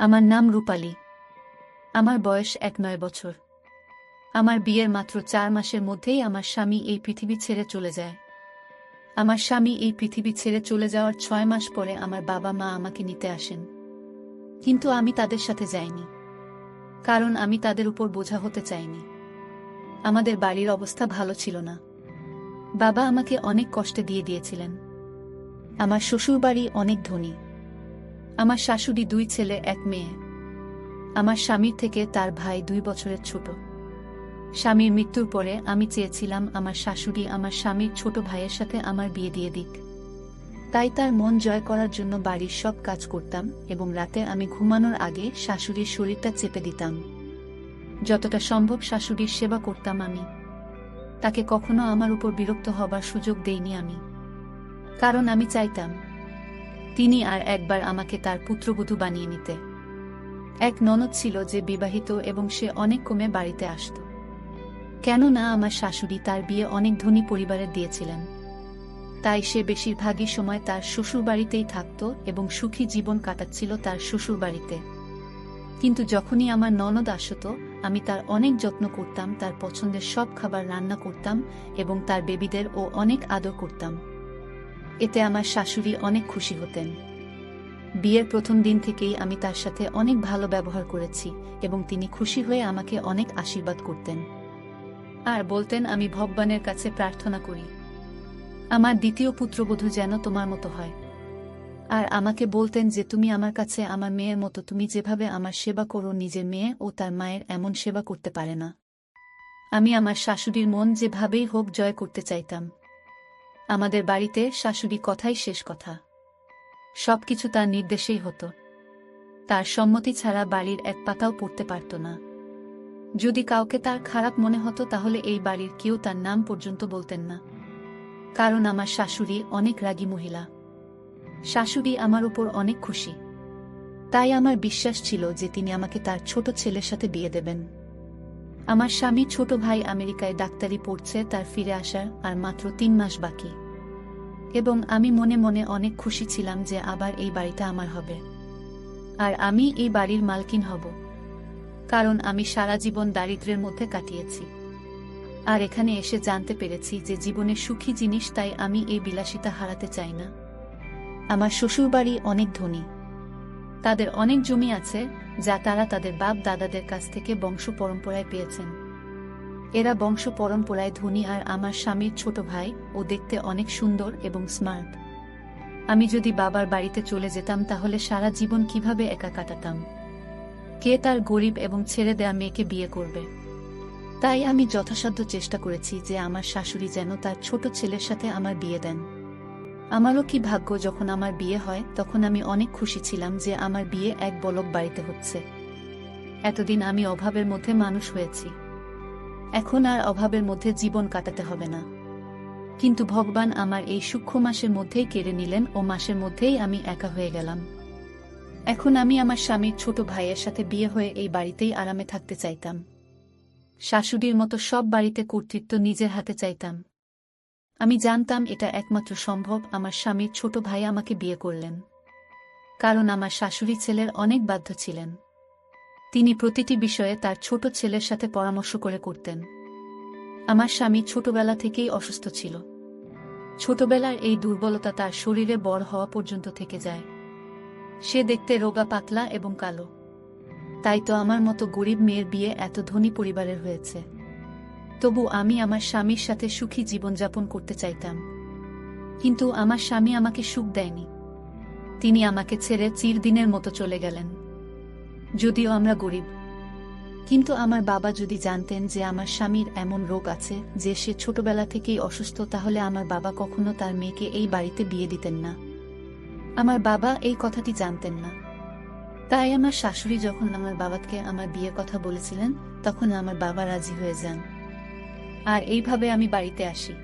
আমার নাম রূপালী। আমার বয়স 9 বছর। আমার বিয়ের মাত্র 4 মাসের মধ্যেই আমার স্বামী এই পৃথিবী ছেড়ে চলে যায়। আমার স্বামী এই পৃথিবী ছেড়ে চলে যাওয়ার 6 মাস পরে আমার বাবা মা আমাকে নিতে আসেন। কিন্তু আমি তাদের সাথে যাইনি, কারণ আমি তাদের উপর বোঝা হতে চাইনি। আমাদের বাড়ির অবস্থা ভালো ছিল না। বাবা আমাকে অনেক কষ্টে দিয়ে দিয়েছিলেন। আমার শ্বশুরবাড়ি অনেক ধনী। আমার শাশুড়ি 2 ছেলে 1 মেয়ে। আমার স্বামীর থেকে তার ভাই 2 বছরের ছোট। স্বামীর মৃত্যুর পরে আমি চেয়েছিলাম আমার শাশুড়ি আমার স্বামীর ছোট ভাইয়ের সাথে আমার বিয়ে দিয়ে দিক। তাই তার মন জয় করার জন্য বাড়ির সব কাজ করতাম এবং রাতে আমি ঘুমানোর আগে শাশুড়ির শরীরটা চেপে দিতাম। যতটা সম্ভব শাশুড়ির সেবা করতাম আমি। তাকে কখনো আমার উপর বিরক্ত হবার সুযোগ দেইনি আমি, কারণ আমি চাইতাম তিনি আর একবার আমাকে তার পুত্রবধূ বানিয়ে নিতে। এক ননদ ছিল যে বিবাহিত এবং সে অনেক কমে বাড়িতে আসত। কেননা আমার শাশুড়ি তার বিয়ে অনেক ধনী পরিবারে দিয়েছিলেন, তাই সে বেশিরভাগই সময় তার শ্বশুরবাড়িতেই থাকত এবং সুখী জীবন কাটাচ্ছিল তার শ্বশুরবাড়িতে। কিন্তু যখনই আমার ননদ আসত, আমি তার অনেক যত্ন করতাম, তার পছন্দের সব খাবার রান্না করতাম এবং তার বেবিদেরও অনেক আদর করতাম। এতে আমার শাশুড়ি অনেক খুশি হতেন। বিয়ের প্রথম দিন থেকেই আমি তার সাথে অনেক ভালো ব্যবহার করেছি এবং তিনি খুশি হয়ে আমাকে অনেক আশীর্বাদ করতেন আর বলতেন আমি ভগবানের কাছে প্রার্থনা করি আমার দ্বিতীয় পুত্রবধূ যেন তোমার মতো হয়। আর আমাকে বলতেন যে তুমি আমার কাছে আমার মেয়ের মতো, তুমি যেভাবে আমার সেবা করো নিজের মেয়ে ও তার মায়ের এমন সেবা করতে পারে না। আমি আমার শাশুড়ির মন যেভাবেই হোক জয় করতে চাইতাম। আমাদের বাড়িতে শাশুড়ি কথাই শেষ কথা। সবকিছু তার নির্দেশেই হতো। তার সম্মতি ছাড়া বাড়ির এক পাতাও পড়তে পারত না। যদি কাউকে তার খারাপ মনে হতো তাহলে এই বাড়ির কেউ তার নাম পর্যন্ত বলতেন না, কারণ আমার শাশুড়ি অনেক রাগী মহিলা। শাশুড়ি আমার উপর অনেক খুশি, তাই আমার বিশ্বাস ছিল যে তিনি আমাকে তার ছোট ছেলের সাথে বিয়ে দেবেন। আমার স্বামী ছোট ভাই আমেরিকায় ডাক্তারি পড়ছে, তার ফিরে আসার আর মাত্র 3 মাস বাকি এবং আমি মনে মনে অনেক খুশি ছিলাম যে আবার এই বাড়িটা আমার হবে আর আমি এই বাড়ির মালকিন হব, কারণ আমি সারা জীবন দারিদ্র্যের মধ্যে কাটিয়েছি আর এখানে এসে জানতে পেরেছি যে জীবনে সুখী জিনিস, তাই আমি এই বিলাসিতা হারাতে চাই না। আমার শ্বশুরবাড়ি অনেক ধনী। তাদের অনেক জমি আছে যা তারা তাদের বাপ দাদাদের কাছ থেকে বংশ পরম্পরায় পেয়েছেন। এরা বংশ পরম্পরায় ধনী আর আমার স্বামীর ছোট ভাই ও দেখতে অনেক সুন্দর এবং স্মার্ট। আমি যদি বাবার বাড়িতে চলে যেতাম তাহলে সারা জীবন কিভাবে একা কাটাতাম? কে তার গরিব এবং ছেড়ে দেয়া মেয়েকে বিয়ে করবে? তাই আমি যথাসাধ্য চেষ্টা করেছি যে আমার শাশুড়ি যেন তার ছোট ছেলের সাথে আমার বিয়ে দেন। আমারও কি ভাগ্য, যখন আমার বিয়ে হয় তখন আমি অনেক খুশি ছিলাম যে আমার বিয়ে এক বলক বাড়িতে হচ্ছে। এতদিন আমি অভাবের মধ্যে মানুষ হয়েছি, এখন আর অভাবের মধ্যে জীবন কাটাতে হবে না। কিন্তু ভগবান আমার এই সূক্ষ্ম মাসের মধ্যেই কেড়ে নিলেন ও মাসের মধ্যেই আমি একা হয়ে গেলাম। এখন আমি আমার স্বামীর ছোট ভাইয়ের সাথে বিয়ে হয়ে এই বাড়িতেই আরামে থাকতে চাইতাম। শাশুড়ির মতো সব বাড়িতে কর্তৃত্ব নিজের হাতে চাইতাম। আমি জানতাম এটা একমাত্র সম্ভব। আমার স্বামীর ছোট ভাই আমাকে বিয়ে করলেন, কারণ আমার শাশুড়ি ছেলের অনেক বাধ্য ছিলেন। তিনি প্রতিটি বিষয়ে তার ছোট ছেলের সাথে পরামর্শ করে করতেন। আমার স্বামী ছোটবেলা থেকেই অসুস্থ ছিল। ছোটবেলার এই দুর্বলতা তার শরীরে বড় হওয়া পর্যন্ত থেকে যায়। সে দেখতে রোগা পাতলা এবং কালো। তাই তো আমার মতো গরিব মেয়ের বিয়ে এত ধনী পরিবারের হয়েছে। তবু আমি আমার স্বামীর সাথে সুখী জীবনযাপন করতে চাইতাম, কিন্তু আমার স্বামী আমাকে সুখ দেয়নি। তিনি আমাকে ছেড়ে চিরদিনের মতো চলে গেলেন। যদিও আমরা গরিব, কিন্তু আমার বাবা যদি জানতেন যে আমার স্বামীর এমন রোগ আছে যে সে ছোটবেলা থেকেই অসুস্থ, তাহলে আমার বাবা কখনো তার মেয়েকে এই বাড়িতে বিয়ে দিতেন না। আমার বাবা এই কথাটি জানতেন না। তাই আমার শাশুড়ি যখন আমার বাবাকে আমার বিয়ের কথা বলেছিলেন তখন আমার বাবা রাজি হয়ে যান আর এইভাবে আমি বাড়িতে আসি।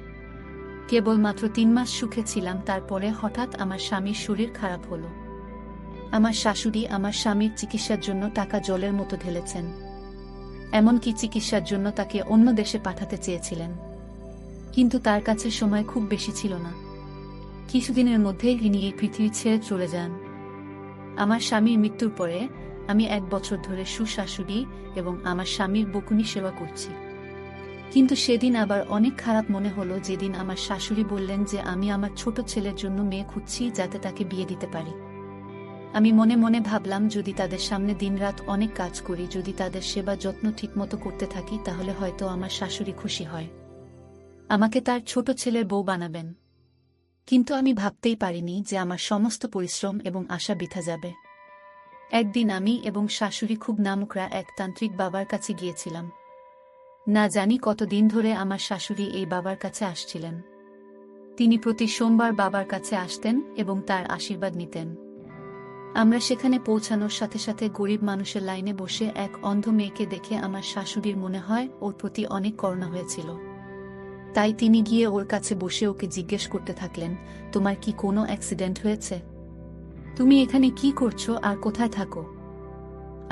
কেবল মাত্র 3 মাস সুখে ছিলাম, তারপরে হঠাৎ আমার স্বামীর শরীর খারাপ হলো। আমার শাশুড়ি আমার স্বামীর চিকিৎসার জন্য টাকা জলের মতো ঢেলেছেন। এমনকি চিকিৎসার জন্য তাকে অন্য দেশে পাঠাতে চেয়েছিলেন, কিন্তু তার কাছে সময় খুব বেশি ছিল না। কিছুদিনের মধ্যেই তিনি এই পৃথিবী ছেড়ে চলে যান। আমার স্বামীর মৃত্যুর পরে আমি 1 বছর ধরে সুশাশুড়ি এবং আমার স্বামীর বকুনি সেবা করছি। কিন্তু সেদিন আবার অনেক খারাপ মনে হলো যেদিন আমার শাশুড়ি বললেন যে আমি আমার ছোট ছেলের জন্য মেয়ে খুঁজছি যাতে তাকে বিয়ে দিতে পারি। আমি মনে মনে ভাবলাম যদি তাদের সামনে দিনরাত অনেক কাজ করি, যদি তাদের সেবা যত্ন ঠিকমতো করতে থাকি, তাহলে হয়তো আমার শাশুড়ি খুশি হয়, আমাকে তার ছোট ছেলের বউ বানাবেন। কিন্তু আমি ভাবতেই পারিনি যে আমার সমস্ত পরিশ্রম এবং আশা বৃথা যাবে। একদিন আমি এবং শাশুড়ি খুব নামকরা এক তান্ত্রিক বাবার কাছে গিয়েছিলাম। না জানি কতদিন ধরে আমার শাশুড়ি এই বাবার কাছে আসছিলেন। তিনি প্রতি সোমবার বাবার কাছে আসতেন এবং তার আশীর্বাদ নিতেন। আমরা সেখানে পৌঁছানোর সাথে সাথে গরিব মানুষের লাইনে বসে এক অন্ধ মেয়েকে দেখে আমার শাশুড়ির মনে হয় ওর প্রতি অনেক করুণা হয়েছিল। তাই তিনি গিয়ে ওর কাছে বসে ওকে জিজ্ঞেস করতে থাকলেন, তোমার কি কোনো অ্যাক্সিডেন্ট হয়েছে? তুমি এখানে কি করছো আর কোথায় থাকো?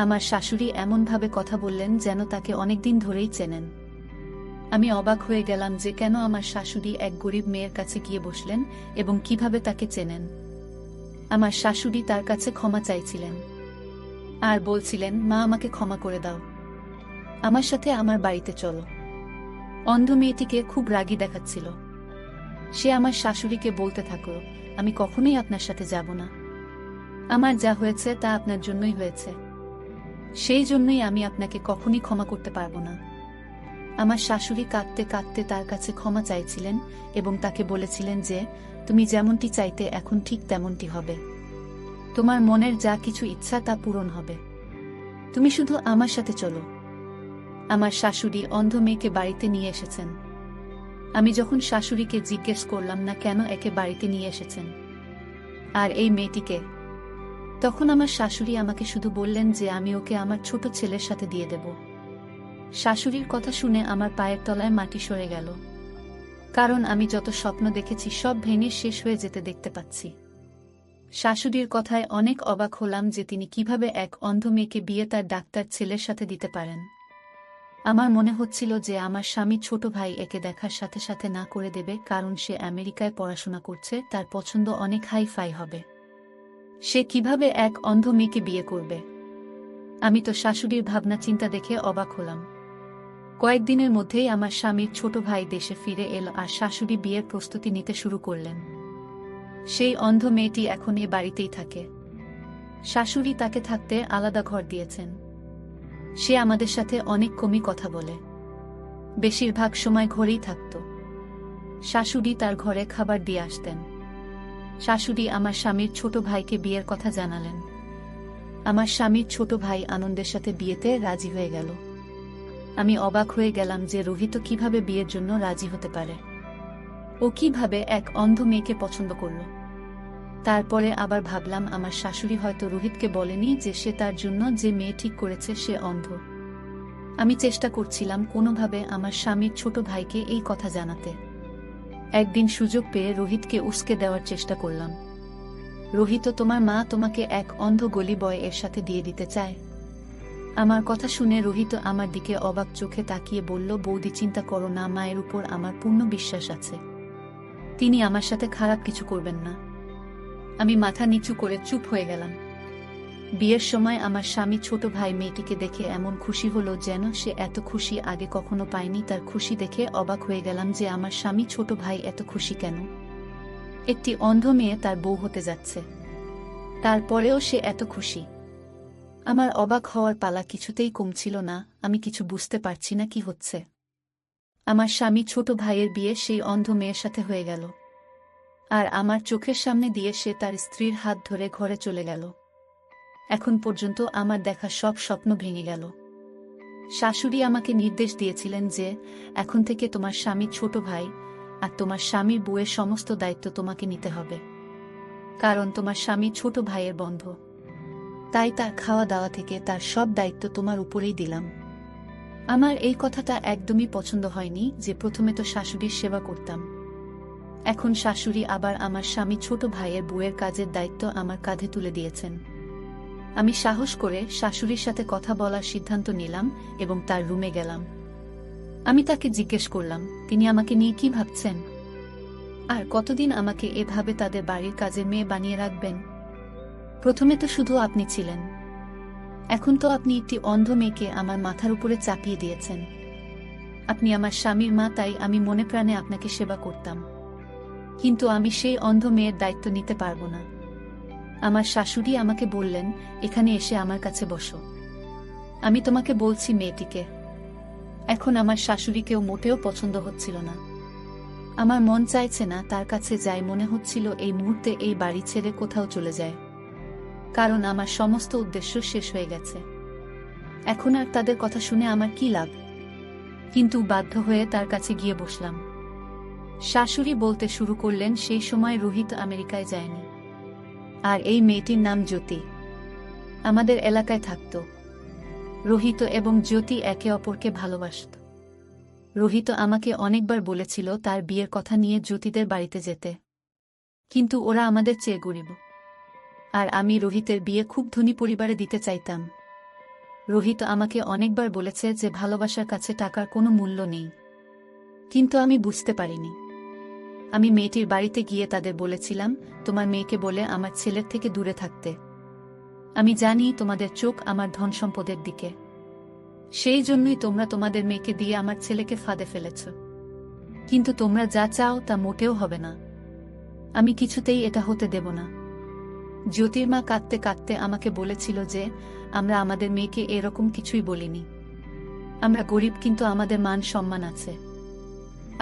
আমার শাশুড়ি এমনভাবে কথা বললেন যেন তাকে অনেকদিন ধরেই চেনেন। আমি অবাক হয়ে গেলাম যে কেন আমার শাশুড়ি এক গরিব মেয়ের কাছে গিয়ে বসলেন এবং কিভাবে তাকে চেনেন। আমার শাশুড়ি তার কাছে ক্ষমা চাইছিলেন আর বলছিলেন, মা, আমাকে ক্ষমা করে দাও, আমার সাথে আমার বাড়িতে চলো। অন্ধ মেয়েটিকে খুব রাগী দেখাচ্ছিল। সে আমার শাশুড়িকে বলতে থাকল, আমি কখনোই আপনার সাথে যাব না। আমার যা হয়েছে তা আপনার জন্যই হয়েছে, সেই জন্যই আমি আপনাকে কখনই ক্ষমা করতে পারবো না। আমার শাশুড়ি কাঁদতে কাঁদতে তার কাছে ক্ষমা চাইছিলেন এবং তাকে বলেছিলেন যে তুমি যেমনটি চাইতে এখন ঠিক তেমনটি হবে, তোমার মনের যা কিছু ইচ্ছা তা পূরণ হবে, তুমি শুধু আমার সাথে চলো। আমার শাশুড়ি অন্ধ মেয়েকে বাড়িতে নিয়ে এসেছেন। আমি যখন শাশুড়িকে জিজ্ঞেস করলাম না কেন একে বাড়িতে নিয়ে এসেছেন আর এই মেয়েটিকে, তখন আমার শাশুড়ি আমাকে শুধু বললেন যে আমি ওকে আমার ছোট ছেলের সাথে দিয়ে দেব। শাশুড়ির কথা শুনে আমার পায়ের তলায় মাটি সরে গেল, কারণ আমি যত স্বপ্ন দেখেছি সব ভেঙে শেষ হয়ে যেতে দেখতে পাচ্ছি। শাশুড়ির কথায় অনেক অবাক হলাম যে তিনি কিভাবে এক অন্ধ মেয়েকে বিয়ে তার ডাক্তার ছেলের সাথে দিতে পারেন। আমার মনে হচ্ছিল যে আমার স্বামী ছোট ভাই একে দেখার সাথে সাথে না করে দেবে, কারণ সে আমেরিকায় পড়াশোনা করছে, তার পছন্দ অনেক হাই ফাই হবে। সে কিভাবে এক অন্ধ মেয়েকে বিয়ে করবে? আমি তো শাশুড়ির ভাবনা চিন্তা দেখে অবাক হলাম। কয়েকদিনের মধ্যেই আমার স্বামীর ছোট ভাই দেশে ফিরে এলো আর শাশুড়ি বিয়ের প্রস্তুতি নিতে শুরু করলেন। সেই অন্ধ মেয়েটি এখন এ বাড়িতেই থাকে। শাশুড়ি তাকে থাকতে আলাদা ঘর দিয়েছেন। সে আমাদের সাথে অনেক কমই কথা বলে, বেশিরভাগ সময় ঘরেই থাকত। শাশুড়ি তার ঘরে খাবার দিয়ে আসতেন। শাশুড়ি আমার স্বামীর ছোট ভাইকে বিয়ের কথা জানালেন। আমার স্বামীর ছোট ভাই আনন্দের সাথে বিয়েতে রাজি হয়ে গেল। আমি অবাক হয়ে গেলাম যে রোহিত কিভাবে বিয়ের জন্য রাজি হতে পারে। ও কিভাবে এক অন্ধ মেয়েকে পছন্দ করল। তারপরে আবার ভাবলাম আমার শাশুড়ি হয়তো রোহিতকে বলেনি যে সে তার জন্য যে মেয়ে ঠিক করেছে সে অন্ধ। আমি চেষ্টা করছিলাম কোনোভাবে আমার স্বামীর ছোট ভাইকে এই কথা জানাতে। একদিন সুযোগ পেয়ে রোহিতকে উস্কে দেওয়ার চেষ্টা করলাম। রোহিত, তোমার মা তোমাকে এক অন্ধ গলি বয় এর সাথে দিয়ে দিতে চায়। আমার কথা শুনে রোহিত আমার দিকে অবাক চোখে তাকিয়ে বলল, বৌদি, চিন্তা করো না, মায়ের উপর আমার পূর্ণ বিশ্বাস আছে, তিনি আমার সাথে খারাপ কিছু করবেন না। আমি মাথা নিচু করে চুপ হয়ে গেলাম। বিয়ের সময় আমার স্বামী ছোট ভাই মেয়েটিকে দেখে এমন খুশি হলো যেন সে এত খুশি আগে কখনো পায়নি। তার খুশি দেখে অবাক হয়ে গেলাম যে আমার স্বামী ছোট ভাই এত খুশি কেন। একটি অন্ধ মেয়ে তার বউ হতে যাচ্ছে, তারপরেও সে এত খুশি। আমার অবাক হওয়ার পালা কিছুতেই কমছিল না। আমি কিছু বুঝতে পারছি না কি হচ্ছে। আমার স্বামী ছোট ভাইয়ের বিয়ে সেই অন্ধ মেয়ের সাথে হয়ে গেল, আর আমার চোখের সামনে দিয়ে সে তার স্ত্রীর হাত ধরে ঘরে চলে গেল। এখন পর্যন্ত আমার দেখা সব স্বপ্ন ভেঙে গেল। শাশুড়ি আমাকে নির্দেশ দিয়েছিলেন যে এখন থেকে তোমার স্বামী ছোট ভাই আর তোমার স্বামীর বউয়ের সমস্ত দায়িত্ব তোমাকে নিতে হবে, কারণ তোমার স্বামী ছোট ভাইয়ের বন্ধু। তাই তার খাওয়া দাওয়া থেকে তার সব দায়িত্ব তোমার উপরেই দিলাম। আমার এই কথাটা একদমই পছন্দ হয়নি যে প্রথমে তো শাশুড়ির সেবা করতাম, এখন শাশুড়ি আবার আমার স্বামী ছোট ভাইয়ের বউয়ের কাজের দায়িত্ব আমার কাঁধে তুলে দিয়েছেন। আমি সাহস করে শাশুড়ির সাথে কথা বলার সিদ্ধান্ত নিলাম এবং তার রুমে গেলাম। আমি তাকে জিজ্ঞেস করলাম, তিনি আমাকে নিয়ে কি ভাবছেন, আর কতদিন আমাকে এভাবে তাদের বাড়ির কাজের মেয়ে বানিয়ে রাখবেন? প্রথমে তো শুধু আপনি ছিলেন, এখন তো আপনি একটি অন্ধ মেয়েকে আমার মাথার উপরে চাপিয়ে দিয়েছেন। আপনি আমার স্বামীর মা, তাই আমি মনে প্রাণে আপনাকে সেবা করতাম, কিন্তু আমি সেই অন্ধ মেয়ের দায়িত্ব নিতে পারবো না। আমার শাশুড়ি আমাকে বললেন, এখানে এসে আমার কাছে বসো, আমি তোমাকে বলছি মেয়েটিকে। এখন আমার শাশুড়িকেও মোটেও পছন্দ হচ্ছিল না। আমার মন চাইছে না তার কাছে যাই, মনে হচ্ছিল এই মুহূর্তে এই বাড়ি ছেড়ে কোথাও চলে যায়, কারণ আমার সমস্ত উদ্দেশ্য শেষ হয়ে গেছে। এখন আর তাদের কথা শুনে আমার কি লাভ? কিন্তু বাধ্য হয়ে তার কাছে গিয়ে বসলাম। শাশুড়ি বলতে শুরু করলেন, সেই সময় রোহিত আমেরিকায় যায়নি, আর এই মেয়েটির নাম জ্যোতি আমাদের এলাকায় থাকত। রোহিত এবং জ্যোতি একে অপরকে ভালোবাসত। রোহিত আমাকে অনেকবার বলেছিল তার বিয়ের কথা নিয়ে জ্যোতিদের বাড়িতে যেতে, কিন্তু ওরা আমাদের চেয়ে গরিব, আর আমি রোহিতের বিয়ে খুব ধনী পরিবারে দিতে চাইতাম। রোহিত আমাকে অনেকবার বলেছে যে ভালোবাসার কাছে টাকার কোনো মূল্য নেই, কিন্তু আমি বুঝতে পারিনি। আমি মেয়েটির বাড়িতে গিয়ে তাদের বলেছিলাম, তোমার মেয়েকে বলে আমার ছেলের থেকে দূরে থাকতে। আমি জানি তোমাদের চোখ আমার ধন সম্পদের দিকে, সেই জন্যই তোমরা তোমাদের মেয়েকে দিয়ে আমার ছেলেকে ফাঁদে ফেলেছ, কিন্তু তোমরা যা চাও তা মোটেও হবে না। আমি কিছুতেই এটা হতে দেব না। জ্যোতির্মা কাঁদতে কাঁদতে আমাকে বলেছিল যে আমরা আমাদের মেয়েকে এরকম কিছুই বলিনি। আমরা গরিব, কিন্তু আমাদের মান সম্মান আছে।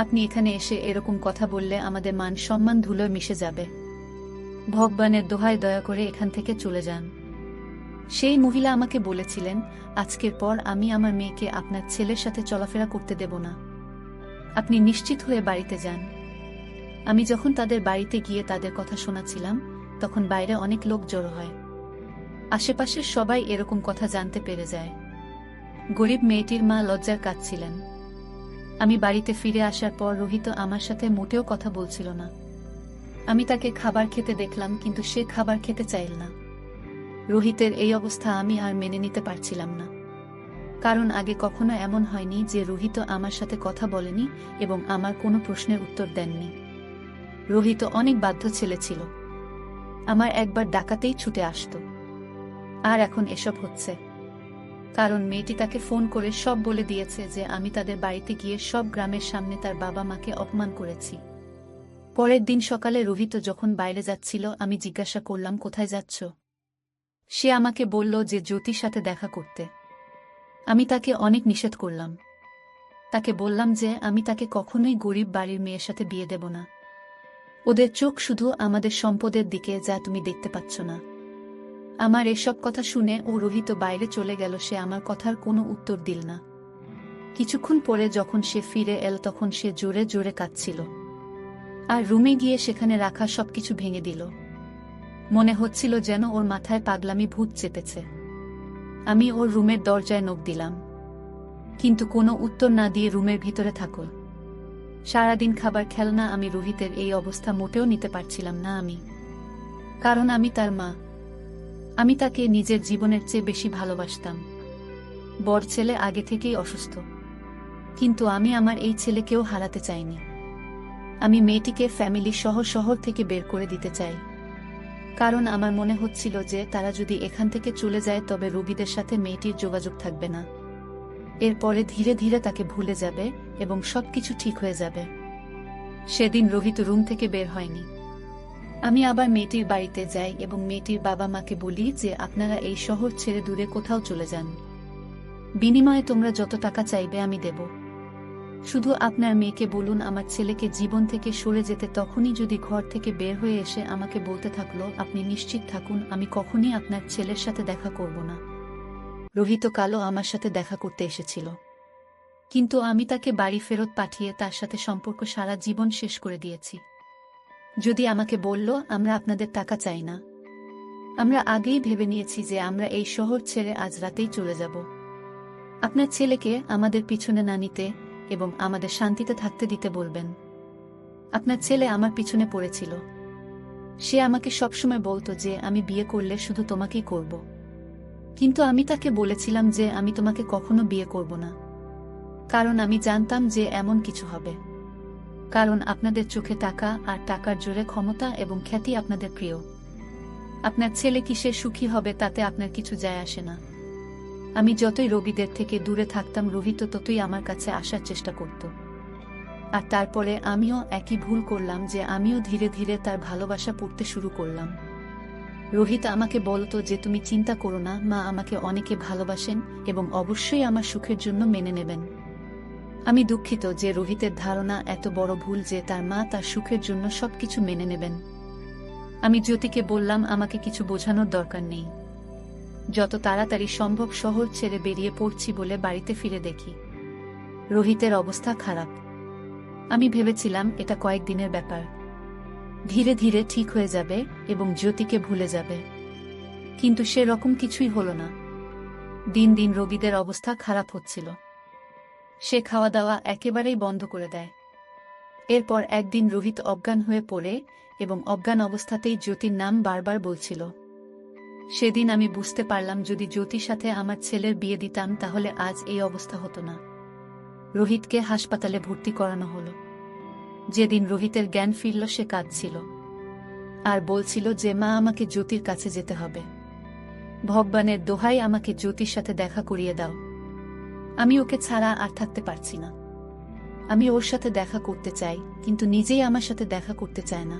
আপনি এখানে এসে এরকম কথা বললে আমাদের মান সম্মান ধুলোয় মিশে যাবে। ভগবানের দোহাই, দয়া করে এখান থেকে চলে যান। সেই মহিলা আমাকে বলেছিলেন, আজকের পর আমি আমার মেয়েকে আপনার ছেলের সাথে চলাফেরা করতে দেব না। আপনি নিশ্চিত হয়ে বাড়িতে যান। আমি যখন তাদের বাড়িতে গিয়ে তাদের কথা শোনাছিলাম, তখন বাইরে অনেক লোক জড়ো হয়। আশেপাশের সবাই এরকম কথা জানতে পেরে যায়। গরিব মেয়েটির মা লজ্জার কাঁদছিলেন। আমি বাড়িতে ফিরে আসার পর রোহিত আমার সাথে মোটেও কথা বলছিল না। আমি তাকে খাবার খেতে দেখলাম, কিন্তু সে খাবার খেতে চাইল না। রোহিতের এই অবস্থা আমি আর মেনে নিতে পারছিলাম না, কারণ আগে কখনো এমন হয়নি যে রোহিত আমার সাথে কথা বলেনি এবং আমার কোনো প্রশ্নের উত্তর দেননি। রোহিত অনেক বাধ্য ছেলে ছিল, আমার একবার ডাকাতেই ছুটে আসত। আর এখন এসব হচ্ছে কারণ মেয়েটি তাকে ফোন করে সব বলে দিয়েছে যে আমি তাদের বাড়িতে গিয়ে সব গ্রামের সামনে তার বাবা মাকে অপমান করেছি। পরের দিন সকালে রোহিত যখন বাইরে যাচ্ছিল, আমি জিজ্ঞাসা করলাম, কোথায় যাচ্ছ? সে আমাকে বলল যে জ্যোতির সাথে দেখা করতে। আমি তাকে অনেক নিষেধ করলাম। তাকে বললাম যে আমি তাকে কখনোই গরিব বাড়ির মেয়ের সাথে বিয়ে দেব না। ওদের চোখ শুধু আমাদের সম্পদের দিকে, যা তুমি দেখতে পাচ্ছ না। আমার এসব কথা শুনে ও রোহিত বাইরে চলে গেল। সে আমার কথার কোনো উত্তর দিল না। কিছুক্ষণ পরে যখন সে ফিরে এল, তখন সে জোরে জোরে কাঁদছিল, আর রুমে গিয়ে সেখানে রাখা সবকিছু ভেঙে দিল। মনে হচ্ছিল যেন ওর মাথায় পাগলামি ভূত চেপেছে। আমি ওর রুমের দরজায় নক দিলাম, কিন্তু কোনো উত্তর না দিয়ে রুমের ভিতরে থাকল। সারাদিন খাবার খেলনা। আমি রোহিতের এই অবস্থা মোটেও নিতে পারছিলাম না। কারণ আমি তার মা। আমি তাকে নিজের জীবনের চেয়ে বেশি ভালোবাসতাম। বড় ছেলে আগে থেকেই অসুস্থ, কিন্তু আমি আমার এই ছেলেকেও হারাতে চাইনি। আমি মেয়েটিকে ফ্যামিলি সহ শহর থেকে বের করে দিতে চাই, কারণ আমার মনে হচ্ছিল যে তারা যদি এখান থেকে চলে যায় তবে রোগীদের সাথে মেয়েটির যোগাযোগ থাকবে না। এরপরে ধীরে ধীরে তাকে ভুলে যাবে এবং সবকিছু ঠিক হয়ে যাবে। সেদিন রোহিত রুম থেকে বের হয়নি। আমি আবার মেয়েটির বাড়িতে যাই এবং মেয়েটির বাবা মাকে বলি যে আপনারা এই শহর ছেড়ে দূরে কোথাও চলে যান। বিনিময়ে তোমরা যত টাকা চাইবে আমি দেব। শুধু আপনার মেয়েকে বলুন আমার ছেলেকে জীবন থেকে সরে যেতে। তখনই যদি ঘর থেকে বের হয়ে এসে আমাকে বলতে থাকলো, আপনি নিশ্চিত থাকুন আমি কখনই আপনার ছেলের সাথে দেখা করব না। রোহিত কালো আমার সাথে দেখা করতে এসেছিল, কিন্তু আমি তাকে বাড়ি ফেরত পাঠিয়ে তার সাথে সম্পর্ক সারা জীবন শেষ করে দিয়েছি। যদি আমাকে বলল, আমরা আপনাদের টাকা চাই না, আমরা আগেই ভেবে নিয়েছি যে আমরা এই শহর ছেড়ে আজ রাতেই চলে যাব। আপনার ছেলেকে আমাদের পিছনে না নিতে এবং আমাদের শান্তিতে থাকতে দিতে বলবেন। আপনার ছেলে আমার পিছনে পড়েছিল। সে আমাকে সবসময় বলতো যে আমি বিয়ে করলে শুধু তোমাকেই করব, কিন্তু আমি তাকে বলেছিলাম যে আমি তোমাকে কখনো বিয়ে করব না, কারণ আমি জানতাম যে এমন কিছু হবে। কারণ আপনাদের চোখে টাকা আর টাকার জোরে ক্ষমতা এবং খ্যাতি আপনাদের প্রিয়। আপনার ছেলে কিসে সুখী হবে তাতে আপনার কিছু যায় আসে না। আমি যতই রোগীদের থেকে দূরে থাকতাম রোহিত ততই আমার কাছে আসার চেষ্টা করত। আর তারপরে আমিও একই ভুল করলাম যে আমিও ধীরে ধীরে তার ভালোবাসা পড়তে শুরু করলাম। রোহিত আমাকে বলতো যে তুমি চিন্তা করো না, মা আমাকে অনেকে ভালোবাসেন এবং অবশ্যই আমার সুখের জন্য মেনে নেবেন। আমি দুঃখিত যে রোহিতের ধারণা এত বড় ভুল যে তার মা তার সুখের জন্য সবকিছু মেনে নেবেন। আমি জ্যোতিকে বললাম আমাকে কিছু বোঝানোর দরকার নেই, যত তাড়াতাড়ি সম্ভব শহর ছেড়ে বেরিয়ে পড়ছি বলে বাড়িতে ফিরে দেখি রোহিতের অবস্থা খারাপ। আমি ভেবেছিলাম এটা কয়েকদিনের ব্যাপার, ধীরে ধীরে ঠিক হয়ে যাবে এবং জ্যোতিকে ভুলে যাবে, কিন্তু সেরকম কিছুই হলো না। দিন দিন রোগীদের অবস্থা খারাপ হচ্ছিল। সে খাওয়া দাওয়া একেবারেই বন্ধ করে দেয়। এরপর একদিন রোহিত অজ্ঞান হয়ে পড়ে এবং অজ্ঞান অবস্থাতেই জ্যোতির নাম বারবার বলছিল। সেদিন আমি বুঝতে পারলাম যদি জ্যোতির সাথে আমার ছেলের বিয়ে দিতাম তাহলে আজ এই অবস্থা হতো না। রোহিতকে হাসপাতালে ভর্তি করানো হলো। যেদিন রোহিতের জ্ঞান ফিরল সে কাঁদছিল আর বলছিল যে মা আমাকে জ্যোতির কাছে যেতে হবে, ভগবানের দোহাই আমাকে জ্যোতির সাথে দেখা করিয়ে দাও, আমি ওকে ছাড়া আর থাকতে পারছি না। আমি ওর সাথে দেখা করতে চাই কিন্তু নিজেই আমার সাথে দেখা করতে চায় না।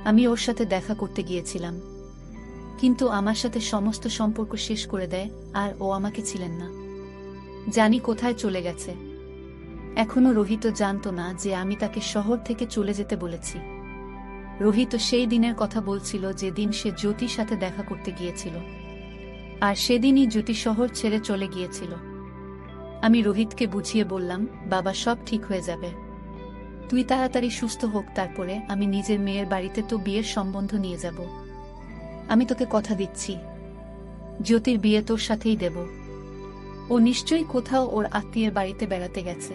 আমি ওর সাথে দেখা করতে গিয়েছিলাম কিন্তু আমার সাথে সমস্ত সম্পর্ক শেষ করে দেয় আর ও আমাকে ছিলেন না। জানি কোথায় চলে গেছে। এখনো রোহিত জানতো না যে আমি তাকে শহর থেকে চলে যেতে বলেছি। রোহিত সেই দিনের কথা বলছিল যেদিন সে জ্যোতির সাথে দেখা করতে গিয়েছিল, আর সেদিনই জ্যোতি শহর ছেড়ে চলে গিয়েছিল। আমি রোহিতকে বুঝিয়ে বললাম, বাবা সব ঠিক হয়ে যাবে, তুই তাড়াতাড়ি সুস্থ হোক, তারপরে আমি নিজের মেয়ের বাড়িতে তো বিয়ের সম্বন্ধ নিয়ে যাব। আমি তোকে কথা দিচ্ছি জ্যোতির বিয়ে তোর সাথেই দেব। ও নিশ্চয়ই কোথাও ওর আত্মীয়ের বাড়িতে বেড়াতে গেছে,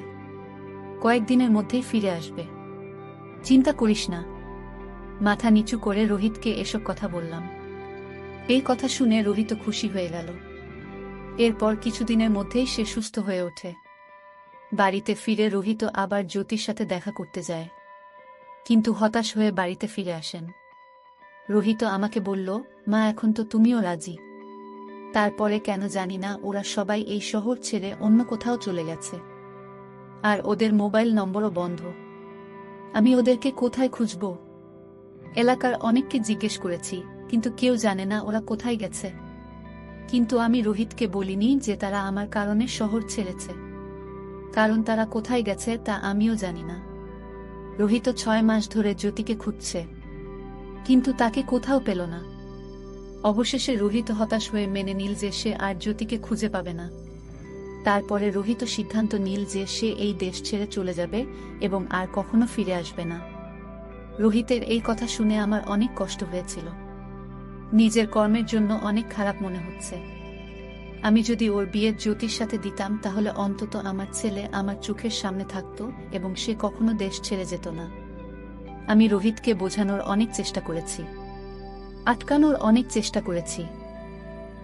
কয়েকদিনের মধ্যেই ফিরে আসবে, চিন্তা করিস না। মাথা নিচু করে রোহিতকে এসব কথা বললাম। এই কথা শুনে রোহিত খুশি হয়ে গেল। এরপর কিছুদিনের মধ্যেই সে সুস্থ হয়ে ওঠে। বাড়িতে ফিরে রোহিত আবার জ্যোতির সাথে দেখা করতে যায়, কিন্তু হতাশ হয়ে বাড়িতে ফিরে আসেন। রোহিত আমাকে বলল, মা এখন তো তুমিও রাজি। তারপরে কেন জানি না ওরা সবাই এই শহর ছেড়ে অন্য কোথাও চলে গেছে, আর ওদের মোবাইল নম্বরও বন্ধ। আমি ওদেরকে কোথায় খুঁজব? এলাকার অনেককে জিজ্ঞেস করেছি কিন্তু কেউ জানে না ওরা কোথায় গেছে। কিন্তু আমি রোহিতকে বলিনি যে তারা আমার কারণে শহর ছেড়েছে, কারণ তারা কোথায় গেছে তা আমিও জানি না। রোহিত 6 মাস ধরে জ্যোতিকে খুঁজছে কিন্তু তাকে কোথাও পেল না। অবশেষে রোহিত হতাশ হয়ে মেনে নিল যে সে আর জ্যোতিকে খুঁজে পাবে না। তারপরে রোহিত সিদ্ধান্ত নিল যে সে এই দেশ ছেড়ে চলে যাবে এবং আর কখনো ফিরে আসবে না। রোহিতের এই কথা শুনে আমার অনেক কষ্ট হয়েছিল। নিজের কর্মের জন্য অনেক খারাপ মনে হচ্ছে। আমি যদি ওর বিয়ের জ্যোতির সাথে দিতাম তাহলে অন্তত আমার ছেলে আমার চোখের সামনে থাকত এবং সে কখনো দেশ ছেড়ে যেত না। আমি রোহিতকে বোঝানোর অনেক চেষ্টা করেছি, আটকানোর অনেক চেষ্টা করেছি,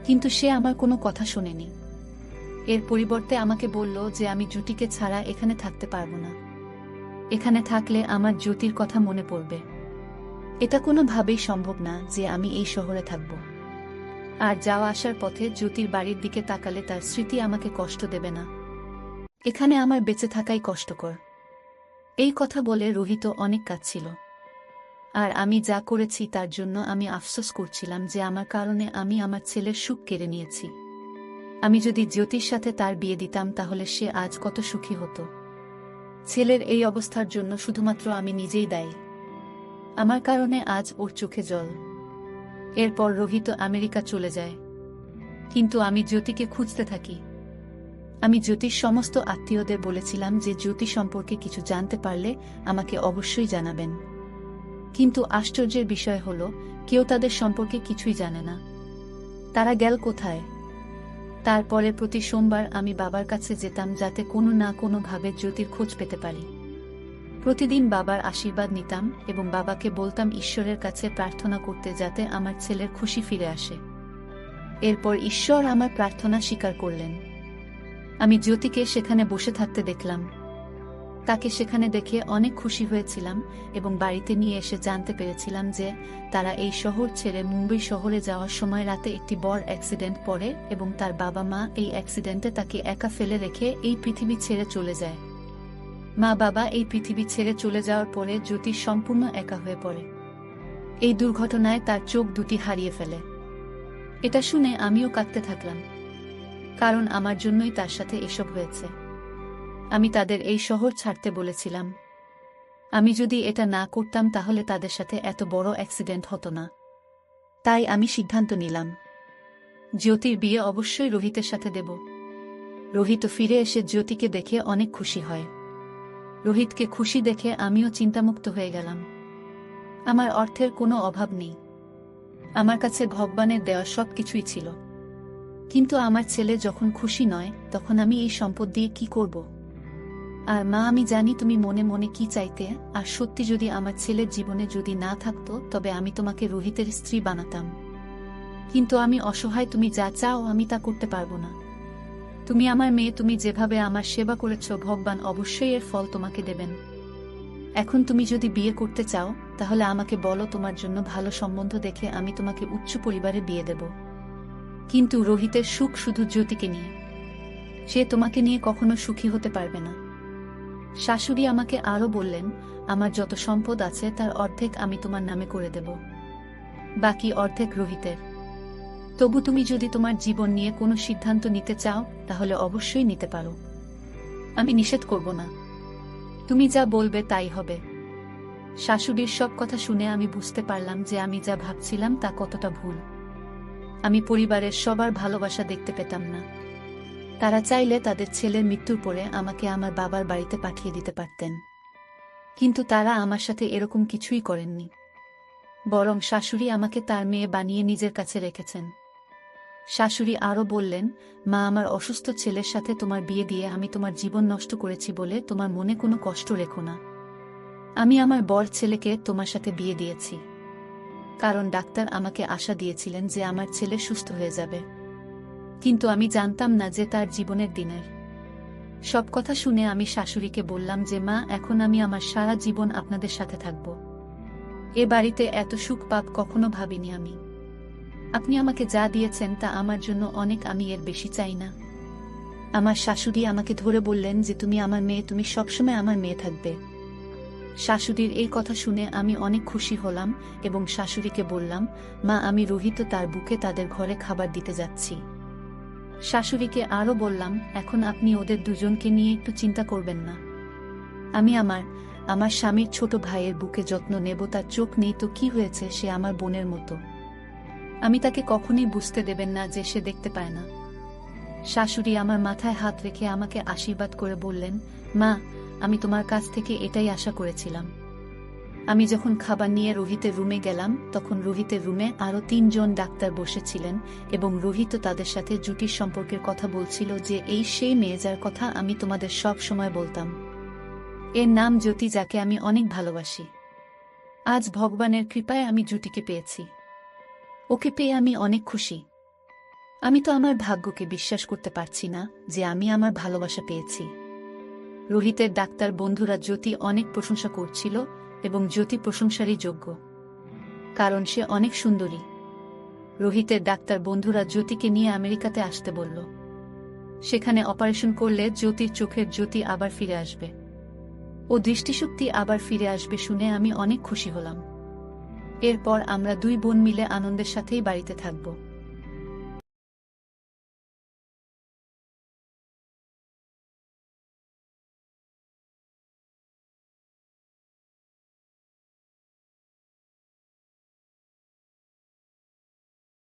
কিন্তু সে আমার কোনো কথা শোনেনি। এর পরিবর্তে আমাকে বলল যে আমি জ্যোতিকে ছাড়া এখানে থাকতে পারবো না, এখানে থাকলে আমার জ্যোতির কথা মনে পড়বে। এটা কোনোভাবেই সম্ভব না যে আমি এই শহরে থাকব। আর যাওয়া আসার পথে জ্যোতির বাড়ির দিকে তাকালে তার স্মৃতি আমাকে কষ্ট দেবে না। এখানে আমার বেঁচে থাকাই কষ্টকর। এই কথা বলে রোহিত অনেক কাঁদছিল। আর আমি যা করেছি তার জন্য আমি আফসোস করছিলাম যে আমার কারণে আমি আমার ছেলের সুখ কেড়ে নিয়েছি। আমি যদি জ্যোতির সাথে তার বিয়ে দিতাম তাহলে সে আজ কত সুখী হতো। ছেলের এই অবস্থার জন্য শুধুমাত্র আমি নিজেই দায়ী। আমার কারণে আজ ওর চোখে জল। এরপর রোহিত আমেরিকা চলে যায়, কিন্তু আমি জ্যোতিকে খুঁজতে থাকি। আমি জ্যোতির সমস্ত আত্মীয়দের বলেছিলাম যে জ্যোতি সম্পর্কে কিছু জানতে পারলে আমাকে অবশ্যই জানাবেন, কিন্তু আশ্চর্যের বিষয় হল কেউ তাদের সম্পর্কে কিছুই জানে না। তারা গেল কোথায়? তারপরে প্রতি সোমবার আমি বাবার কাছে যেতাম যাতে কোনো না কোনোভাবে জ্যোতির খোঁজ পেতে পারি। প্রতিদিন বাবার আশীর্বাদ নিতাম এবং বাবাকে বলতাম ঈশ্বরের কাছে প্রার্থনা করতে যাতে আমার ছেলের খুশি ফিরে আসে। এরপর ঈশ্বর আমার প্রার্থনা স্বীকার করলেন। আমি জ্যোতিকে সেখানে বসে থাকতে দেখলাম। তাকে সেখানে দেখে অনেক খুশি হয়েছিলাম এবং বাড়িতে নিয়ে এসে জানতে পেরেছিলাম যে তারা এই শহর ছেড়ে মুম্বই শহরে যাওয়ার সময় রাতে একটি বড় অ্যাক্সিডেন্ট পড়ে এবং তার বাবা মা এই অ্যাক্সিডেন্টে তাকে একা ফেলে রেখে এই পৃথিবী ছেড়ে চলে যায়। মা বাবা এই পৃথিবী ছেড়ে চলে যাওয়ার পরে জ্যোতি সম্পূর্ণ একা হয়ে পড়ে। এই দুর্ঘটনায় তার চোখ দুটি হারিয়ে ফেলে। এটা শুনে আমিও কাঁদতে থাকলাম, কারণ আমার জন্যই তার সাথে এসব হয়েছে। আমি তাদের এই শহর ছাড়তে বলেছিলাম। আমি যদি এটা না করতাম তাহলে তাদের সাথে এত বড় অ্যাক্সিডেন্ট হতো না। তাই আমি সিদ্ধান্ত নিলাম, জ্যোতির বিয়ে অবশ্যই রোহিতের সাথে দেব। রোহিত ফিরে এসে জ্যোতিকে দেখে অনেক খুশি হয়। রোহিতকে খুশি দেখে আমিও চিন্তামুক্ত হয়ে গেলাম। আমার অর্থের কোনো অভাব নেই। আমার কাছে ভগবানের দেওয়া সব কিছুই ছিল। কিন্তু আমার ছেলে যখন খুশি নয়, তখন আমি এই সম্পদ দিয়ে কি করব? আর মা, আমি জানি তুমি মনে মনে কি চাইতে, আর সত্যি যদি আমার ছেলের জীবনে যদি না থাকতো তবে আমি তোমাকে রোহিতের স্ত্রী বানাতাম। কিন্তু আমি অসহায়, তুমি যা চাও আমি তা করতে পারবো না। তুমি আমার মেয়ে, তুমি যেভাবে আমার সেবা করেছ, ভগবান অবশ্যই এর ফল তোমাকে দেবেন। এখন তুমি যদি বিয়ে করতে চাও তাহলে আমাকে বলো, তোমার জন্য ভালো সম্বন্ধ দেখে আমি তোমাকে উচ্চ পরিবারে বিয়ে দেব। কিন্তু রোহিতের সুখ শুধু জ্যোতিকে নিয়ে। সে তোমাকে নিয়ে কখনো সুখী হতে পারবে না। শাশুড়ি আমাকে আরো বললেন, আমার যত সম্পদ আছে তার অর্ধেক আমি তোমার নামে করে দেব, বাকি অর্ধেক রোহিতের। তবু তুমি যদি তোমার জীবন নিয়ে কোনো সিদ্ধান্ত নিতে চাও তাহলে অবশ্যই নিতে পারো। আমি নিষেধ করব না। তুমি যা বলবে তাই হবে। শাশুড়ির সব কথা শুনে আমি বুঝতে পারলাম যে আমি যা ভাবছিলাম তা কতটা ভুল। আমি পরিবারের সবার ভালোবাসা দেখতে পেতাম না। তারা চাইলে তাদের ছেলের মৃত্যুর পরে আমাকে আমার বাবার বাড়িতে পাঠিয়ে দিতে পারতেন, কিন্তু তারা আমার সাথে এরকম কিছুই করেননি। বরং শাশুড়ি আমাকে তার মেয়ে বানিয়ে নিজের কাছে রেখেছেন। শাশুড়ি আরও বললেন, মা, আমার অসুস্থ ছেলের সাথে তোমার বিয়ে দিয়ে আমি তোমার জীবন নষ্ট করেছি বলে তোমার মনে কোনো কষ্ট রেখো না। আমি আমার বড় ছেলেকে তোমার সাথে বিয়ে দিয়েছি, কারণ ডাক্তার আমাকে আশা দিয়েছিলেন যে আমার ছেলে সুস্থ হয়ে যাবে। কিন্তু আমি জানতাম না যে তার জীবনের দিনের। সব কথা শুনে আমি শাশুড়িকে বললাম যে মা, এখন আমি আমার সারা জীবন আপনাদের সাথে থাকব। এ বাড়িতে এত সুখ পাব কখনো ভাবিনি আমি। আপনি আমাকে যা দিয়েছেন তা আমার জন্য অনেক, আমি এর বেশি চাই না। আমার শাশুড়ি আমাকে ধরে বললেন যে তুমি আমার মেয়ে, তুমি সবসময় আমার মেয়ে থাকবে। শাশুড়ির এই কথা শুনে আমি অনেক খুশি হলাম এবং শাশুড়িকে বললাম, মা, আমি রোহিত তার বুকে তাদের ঘরে খাবার দিতে যাচ্ছি। শাশুড়িকে আরও বললাম, এখন আপনি ওদের দুজনকে নিয়ে একটু চিন্তা করবেন না। আমি আমার স্বামীর ছোট ভাইয়ের বুকে যত্ন নেব। তার চোখ নেই তো কি হয়েছে, সে আমার বোনের মতো। আমি তাকে কখনই বুঝতে দেবেন না যে সে দেখতে পায় না। শাশুড়ি আমার মাথায় হাত রেখে আমাকে আশীর্বাদ করে বললেন, মা, আমি তোমার কাছ থেকে এটাই আশা করেছিলাম। আমি যখন খাবার নিয়ে রোহিতের রুমে গেলাম তখন রোহিতের রুমে আরও 3 জন ডাক্তার বসেছিলেন এবং রোহিত তাদের সাথে জুটির সম্পর্কের কথা বলছিল যে এই সেই মেয়ে যার কথা আমি তোমাদের সব সময় বলতাম। এর নাম জ্যোতি, যাকে আমি অনেক ভালোবাসি। আজ ভগবানের কৃপায় আমি জুটিকে পেয়েছি। ওকে পেয়ে আমি অনেক খুশি। আমি তো আমার ভাগ্যকে বিশ্বাস করতে পারছি না যে আমি আমার ভালোবাসা পেয়েছি। রোহিতের ডাক্তার বন্ধুরা জ্যোতি অনেক প্রশংসা করছিল এবং জ্যোতি প্রশংসারই যোগ্য, কারণ সে অনেক সুন্দরী। রোহিতের ডাক্তার বন্ধুরা জ্যোতিকে নিয়ে আমেরিকাতে আসতে বলল। সেখানে অপারেশন করলে জ্যোতির চোখের জ্যোতি আবার ফিরে আসবে, ও দৃষ্টিশক্তি আবার ফিরে আসবে শুনে আমি অনেক খুশি হলাম। এরপর আমরা 2 বোন মিলে আনন্দের সাথেই বাড়িতে থাকব।